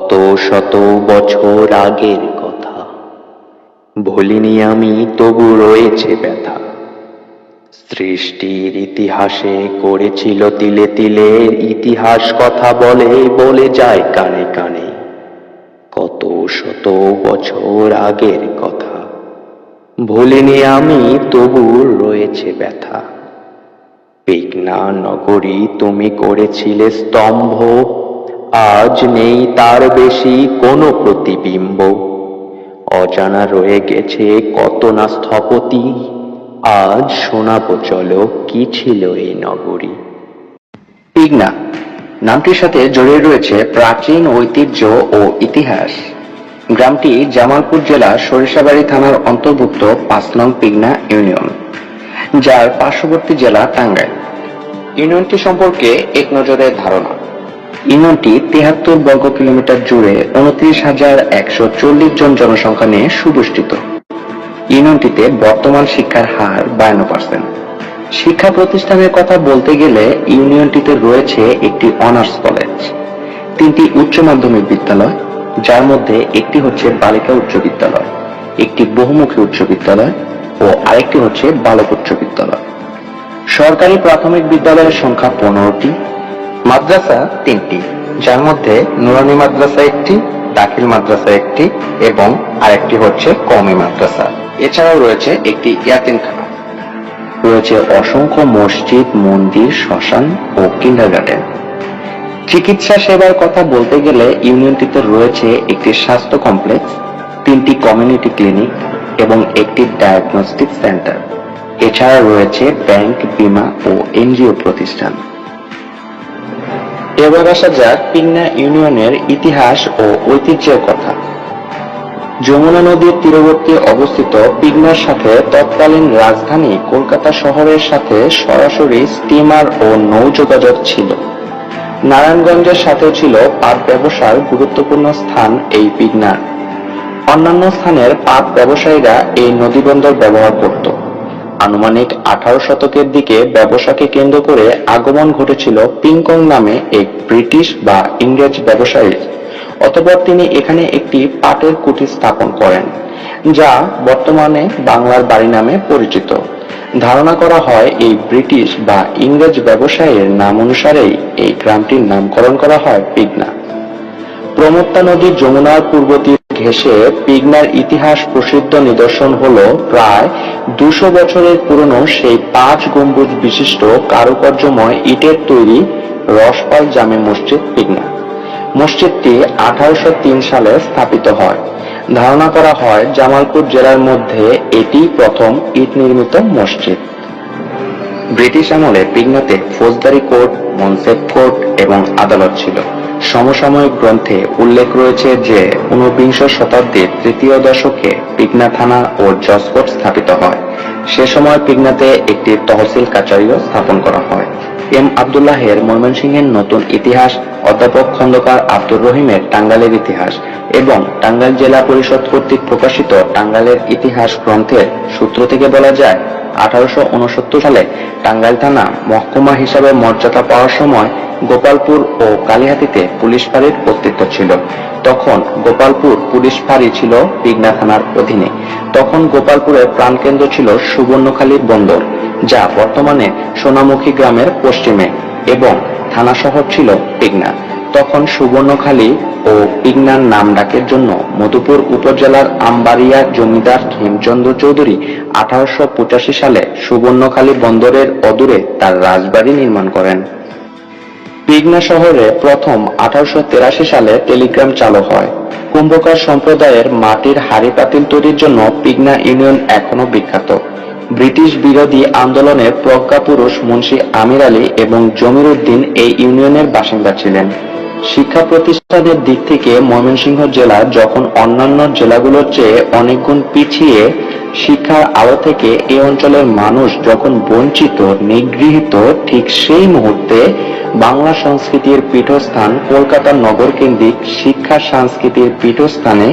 কত শত বছর আগের কথা ভুলিনি আমি, তবু রয়েছে ব্যথা। সৃষ্টির ইতিহাসে করেছিল তিলে তিলে, ইতিহাস কথা বলে বলে যায় কানে কানে। কত শত বছর আগের কথা ভুলিনি আমি, তবু রয়েছে ব্যথা। পিঘ্না নগরী তুমি করেছিলে স্তম্ভ, আজ নেই তার বেশি কোনো প্রতিবিম্ব। অজানা রয়ে গেছে কত না স্থপতি, আজ শোনাবো চলো কি ছিল এই নগরী। পিঘ্না নামটির সাথে জড়িয়ে রয়েছে প্রাচীন ঐতিহ্য ও ইতিহাস। গ্রামটি জামালপুর জেলার সরিষাবাড়ী থানার অন্তর্ভুক্ত ৫ নং পিঘ্না ইউনিয়ন, যার পার্শ্ববর্তী জেলা টাঙ্গাইল। ইউনিয়নটি সম্পর্কে এক নজরে ধারণা। ইউনিয়নটি ৭৩ বর্গ কিলোমিটার জুড়ে ২৯,১৪০ জন জনসংখ্যা নিয়ে সুবেষ্টিত। ইউনিয়নটিতে বর্তমান শিক্ষার হার ৫২%। শিক্ষা প্রতিষ্ঠানের কথা বলতে গেলে ইউনিয়নটিতে রয়েছে একটি অনার্স কলেজ, ৩টি উচ্চ মাধ্যমিক বিদ্যালয়, যার মধ্যে একটি হচ্ছে বালিকা উচ্চ বিদ্যালয়, একটি বহুমুখী উচ্চ বিদ্যালয় ও আরেকটি হচ্ছে বালক উচ্চ বিদ্যালয়। সরকারি প্রাথমিক বিদ্যালয়ের সংখ্যা ১৫টি, মাদ্রাসা ৩টি, যার মধ্যে নুরানি মাদ্রাসা একটি, দাখিল মাদ্রাসা একটি এবং আরেকটি হচ্ছে কওমি মাদ্রাসা। এছাড়াও রয়েছে একটি ইয়াতিমখানা। রয়েছে অসংখ্য মসজিদ, মন্দির, শ্মশান ও কিন্ডারগার্টেন। চিকিৎসা সেবার কথা বলতে গেলে ইউনিয়নটিতে রয়েছে একটি স্বাস্থ্য কমপ্লেক্স, 3টি কমিউনিটি ক্লিনিক এবং একটি ডায়াগনস্টিক সেন্টার। এছাড়া রয়েছে ব্যাংক, বীমা ও এনজিও প্রতিষ্ঠান। এবার আসা যাক পিঘ্না ইউনিয়নের ইতিহাস ও ঐতিহ্যের কথা। যমুনা নদীর তীরবর্তী অবস্থিত পিঘ্নার সাথে তৎকালীন রাজধানী কলকাতা শহরের সাথে সরাসরি স্টিমার ও নৌ যোগাযোগ ছিল। নারায়ণগঞ্জের সাথেও ছিল পাট ব্যবসার গুরুত্বপূর্ণ স্থান এই পিঘ্নার। অন্যান্য স্থানের পাট ব্যবসায়ীরা এই নদীবন্দর ব্যবহার করত। আনুমানিক 18 শতকের দিকে ব্যবসাকে কেন্দ্র করে আগমন ঘটেছিল পিংকং নামে এক ব্রিটিশ বা ইংরেজ ব্যবসায়ীর। অতঃপর তিনি এখানে একটি পাটের কুঠি স্থাপন করেন, যা বর্তমানে বাংলার বাড়ি নামে পরিচিত। ধারণা করা হয় এই ব্রিটিশ বা ইংরেজ ব্যবসায়ীর নাম অনুসারেই এই গ্রামটির নামকরণ করা হয় পিঘ্না। প্রমত্তা নদী যমুনার পূর্ব তীর ঘেঁষে পিঘ্নার ইতিহাস প্রসিদ্ধ নিদর্শন হলো প্রায় 200 বছরের পুরনো সেই 5 গম্বুজ বিশিষ্ট কারুকার্যময় ইটের তৈরি রসপাল জামে মসজিদ পিঘ্না। মসজিদটি 1803 সালে স্থাপিত হয়। ধারণা করা হয় জামালপুর জেলার মধ্যে এটি প্রথম ইট নির্মিত মসজিদ। ব্রিটিশ আমলে পিঘ্নাতে ফৌজদারি কোর্ট, মনসেফ কোর্ট এবং আদালত ছিল। সমসাময়িক গ্রন্থে উল্লেখ রয়েছে যে 19বিংশ শতাব্দীর তৃতীয় দশকে পিঘ্না থানা ও জজ কোর্ট স্থাপিত হয়। সে সময় পিঘ্নাতে একটি তহসিল কাচারিও স্থাপন করা হয়। এম আব্দুল্লাহের ময়মনসিংহের নতুন ইতিহাস, অধ্যাপক খন্দকার আব্দুর রহিমের টাঙ্গাইলের ইতিহাস এবং টাঙ্গাইল জেলা পরিষদ কর্তৃক প্রকাশিত টাঙ্গাইলের ইতিহাস গ্রন্থের সূত্র থেকে বলা যায় 1869 সালে টাঙ্গাইল থানা মহকুমা হিসাবে মর্যাদা পাওয়ার সময় গোপালপুর ও কালিহাতীতে পুলিশ ফাঁড়ির অস্তিত্ব ছিল। তখন গোপালপুর পুলিশ ফাঁড়ি ছিল পিঘ্না থানার অধীনে। তখন গোপালপুরের প্রাণকেন্দ্র ছিল সুবর্ণখালী বন্দর, যা বর্তমানে সোনামুখী গ্রামের পশ্চিমে, এবং থানা শহর ছিল পিঘ্না। তখন সুবর্ণখালী ও পিঘ্নার নাম ডাকের জন্য মধুপুর উপজেলার আমবাড়িয়া জমিদার হেমচন্দ্র চৌধুরী 1885 সালে সুবর্ণখালী বন্দরের অদূরে তার রাজবাড়ি নির্মাণ করেন। পিঘ্না শহরে প্রথম 1883 সালে টেলিগ্রাম চালু হয়। কুম্ভকার সম্প্রদায়ের মাটির হাড়ি পাতিল তৈরির জন্য পিঘ্না ইউনিয়ন এখনো বিখ্যাত। ব্রিটিশ বিরোধী আন্দোলনের প্রজ্ঞাপুরুষ মুন্সি আমির আলী এবং জমির উদ্দিন এই ইউনিয়নের বাসিন্দা ছিলেন। শিক্ষা প্রতিষ্ঠানের দিক থেকে ময়মনসিংহ জেলা যখন অন্যান্য জেলাগুলোর চেয়ে অনেক গুণ পিছিয়ে, শিক্ষার আলো থেকে এই অঞ্চলের মানুষ যখন বঞ্চিত, নিগৃহীত, ঠিক সেই মুহূর্তে বাংলা সংস্কৃতির পীঠস্থান কলকাতা নগর কেন্দ্রিক শিক্ষা সংস্কৃতির পীঠস্থানে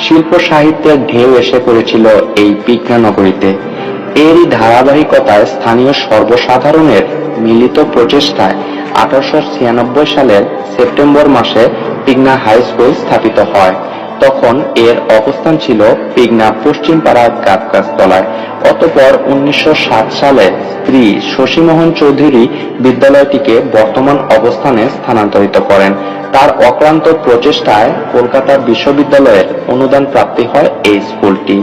শিল্প সাহিত্যের ঢেউ এসে পড়েছিল এই পিঘ্না নগরীতে। এরই ধারাবাহিকতায় স্থানীয় সর্বসাধারণের মিলিত প্রচেষ্টায় 1896 সালের সেপ্টেম্বর মাসে পিগনা হাই স্কুল স্থাপিত হয়। তখন এর অবস্থান ছিল পিগনা পশ্চিমপাড়া গাছতলায়। অতঃপর 1960 সালে স্ত্রী শশীমোহন চৌধুরী বিদ্যালয়টিকে বর্তমান অবস্থানে স্থানান্তরিত করেন। তার অক্লান্ত প্রচেষ্টায় কলকাতা বিশ্ববিদ্যালয়ের অনুদান প্রাপ্তি হয় এই স্কুলটি।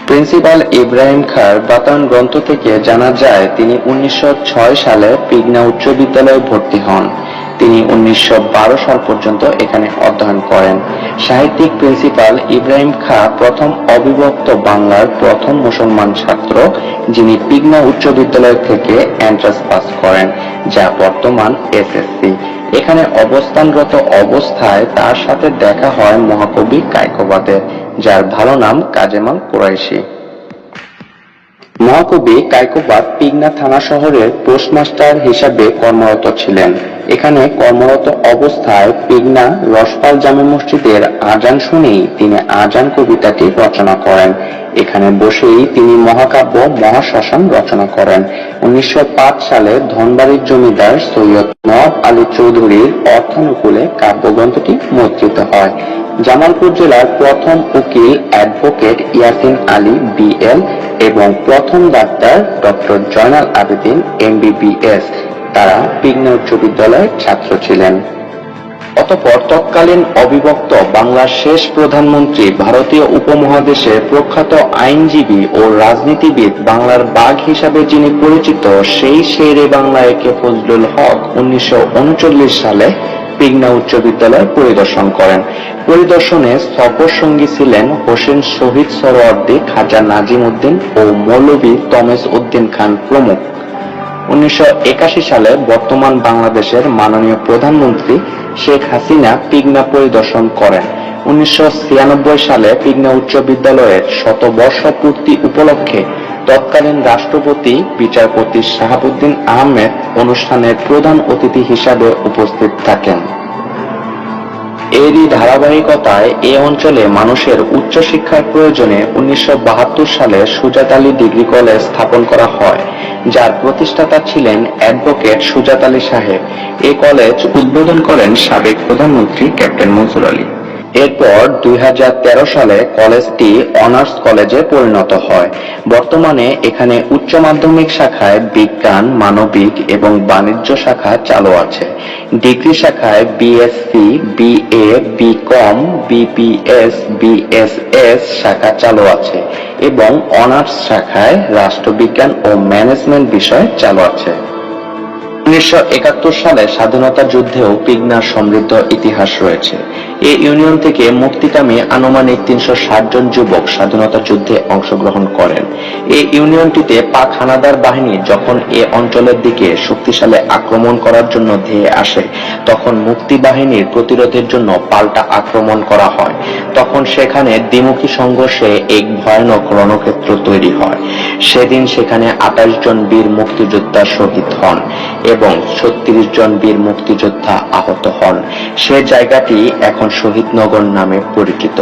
প্রিন্সিপাল ইব্রাহিম খাঁর বাতায়ন গ্রন্থ থেকে জানা যায় তিনি 1906 সালে পিগনা উচ্চ বিদ্যালয়ে ভর্তি হন। তিনি 1912 সাল পর্যন্ত এখানে অধ্যয়ন করেন। সাহিত্যিক প্রিন্সিপাল ইব্রাহিম খাঁ প্রথম অবিভক্ত বাংলার প্রথম মুসলমান ছাত্র যিনি পিগনা উচ্চ বিদ্যালয় থেকে এন্ট্রান্স পাস করেন, যা বর্তমান এসএসসি। এখানে অবস্থানরত অবস্থায় তার সাথে দেখা হয় মহাকবি কায়কোবাদের, যার ভালো নাম কাজেমাল কুরাইশি। মহাকবি কায়কোবাদ পিগনা থানা শহরের পোস্টমাস্টার হিসাবে কর্মরত ছিলেন। এখানে কর্মরত অবস্থায় পিগনা রসপাল জামে মসজিদের আজান শুনেই তিনি আজান কবিতাটি রচনা করেন। এখানে বসেই তিনি মহাকাব্য মহাশ্মশান রচনা করেন। 1905 সালে ধনবাড়ির জমিদার সৈয়দ নওয়াব আলী চৌধুরীর অর্থানুকূলে কাব্যগ্রন্থটি মুদ্রিত হয়। জামালপুর জেলার প্রথম উকিল অ্যাডভোকেট ইয়াসিন আলী বিএল এবং প্রথম doctor doctor Joynal Abedin MBBS তারা পিগনা উচ্চ বিদ্যালয়ের ছাত্র ছিলেন। অতঃপর তৎকালীন অবিভক্ত বাংলার শেষ প্রধানমন্ত্রী, ভারতীয় উপমহাদেশের প্রখ্যাত আইনজীবী ও রাজনীতিবিদ, বাংলার বাঘ হিসাবে যিনি পরিচিত, সেই শেরে বাংলা একে ফজলুল হক 1939 সালে পিগনা উচ্চ বিদ্যালয় পরিদর্শন করেন। পরিদর্শনে সফর সঙ্গী ছিলেন হোসেন শহীদ সরওয়ার্দী, খাজা নাজিম উদ্দিন ও মৌলভী তমেজ উদ্দিন খান প্রমুখ। 1981 সালে বর্তমান বাংলাদেশের মাননীয় প্রধানমন্ত্রী শেখ হাসিনা পিগনা পরিদর্শন করেন। 1996 সালে পিগনা উচ্চ বিদ্যালয়ের শতবর্ষ পূর্তি উপলক্ষে তৎকালীন রাষ্ট্রপতি বিচারপতি শাহাবুদ্দিন আহমেদ অনুষ্ঠানের প্রধান অতিথি হিসাবে উপস্থিত থাকেন। এরই ধারাবাহিকতায় এ অঞ্চলে মানুষের উচ্চশিক্ষার প্রয়োজনে 1972 সালে সুজাত আলী ডিগ্রি কলেজ স্থাপন করা হয়, যার প্রতিষ্ঠাতা ছিলেন অ্যাডভোকেট সুজাত আলী সাহেব। এই কলেজ উদ্বোধন করেন সাবেক প্রধানমন্ত্রী ক্যাপ্টেন মনসুর আলী। এরপর 2013 সালে কলেজটি অনার্স কলেজে পরিণত হয়। বর্তমানে এখানে উচ্চ মাধ্যমিক শাখায় বিজ্ঞান, মানবিক এবং বাণিজ্য শাখা চালু আছে। ডিগ্রি শাখায় BSc, BA, BCom, BPS, BSS শাখা চালু আছে এবং অনার্স শাখায় রাষ্ট্রবিজ্ঞান ও ম্যানেজমেন্ট বিষয় চালু আছে। 1971 সালে স্বাধীনতা যুদ্ধেও পিগনার সমৃদ্ধ ইতিহাস রয়েছে। এই ইউনিয়ন থেকে মুক্তিকামী আনুমানিক 360 জন যুবক স্বাধীনতা যুদ্ধে অংশগ্রহণ করেন। এই ইউনিয়নটিতে পাক হানাদার বাহিনী যখন এ অঞ্চলের দিকে শক্তিশালী আক্রমণ করার জন্য ধেয়ে আসে, তখন মুক্তি বাহিনীর প্রতিরোধের জন্য পাল্টা আক্রমণ করা হয়। তখন সেখানে দ্বিমুখী সংঘর্ষে এক ভয়ানক রণক্ষেত্র তৈরি হয়। সেদিন সেখানে 28 জন বীর মুক্তিযোদ্ধা শহীদ হন এবং 36 জন বীর মুক্তিযোদ্ধা আহত হন। সে জায়গাটি এখন শহীদনগর নামে পরিচিত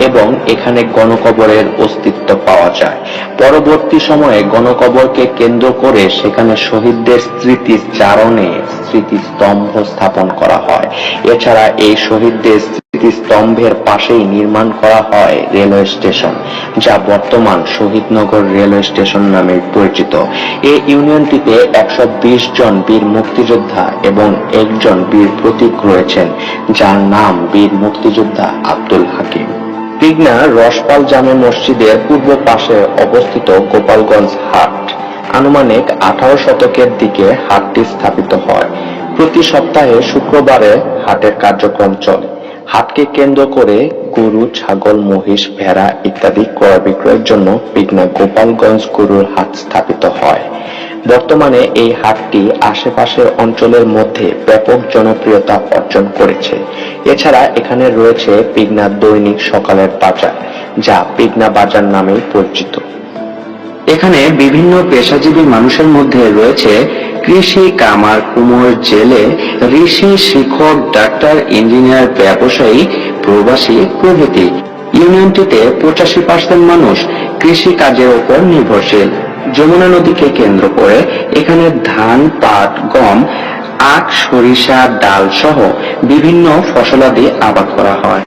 এবং এখানে গণকবরের অস্তিত্ব পাওয়া যায়। পরবর্তী সময়ে গণকবরকে কেন্দ্র করে সেখানে শহীদদের স্মৃতিচারণে স্মৃতিস্তম্ভ স্থাপন করা হয়। এছাড়া এই শহীদদের স্মৃতিস্তম্ভের পাশেই নির্মাণ করা হয় রেলওয়ে স্টেশন, যা বর্তমান শহীদনগর রেলওয়ে স্টেশন নামে পরিচিত। এই ইউনিয়নটিতে 120 জন বীর মুক্তিযোদ্ধা এবং একজন বীর প্রতীক রয়েছেন, যার নাম বীর মুক্তিযোদ্ধা আব্দুল হাকিম। পিগনা রসপাল জামে মসজিদের পূর্ব পাশে অবস্থিত গোপালগঞ্জ হাট। আনুমানিক 18 শতকের দিকে হাটটি স্থাপিত হয়। প্রতি সপ্তাহে শুক্রবারে হাটের কার্যক্রম চলে। হাটকে কেন্দ্র করে গরু, ছাগল, মহিষ, ভেড়া ইত্যাদি ক্রয় বিক্রয়ের জন্য পিগনা গোপালগঞ্জ গরুর হাট স্থাপিত হয়। বর্তমানে এই হাটটি আশেপাশের অঞ্চলের মধ্যে ব্যাপক জনপ্রিয়তা অর্জন করেছে। এছাড়া এখানে রয়েছে পিগনা দৈনিক সকালের বাজার, যা পিগনা বাজার নামেই পরিচিত। এখানে বিভিন্ন পেশাজীবী মানুষের মধ্যে রয়েছে কৃষি, কামার, কুমোর, জেলে, ঋষি, শিক্ষক, ডাক্তার, ইঞ্জিনিয়ার, ব্যবসায়ী, প্রবাসী প্রভৃতি। ইউনিয়নটিতে 85% মানুষ কৃষি কাজের উপর নির্ভরশীল। যমুনা নদীকে কেন্দ্র করে এখানে ধান, পাট, গম আখ, সরিষা, ডাল সহ বিভিন্ন ফসলাদি আবাদ করা হয়।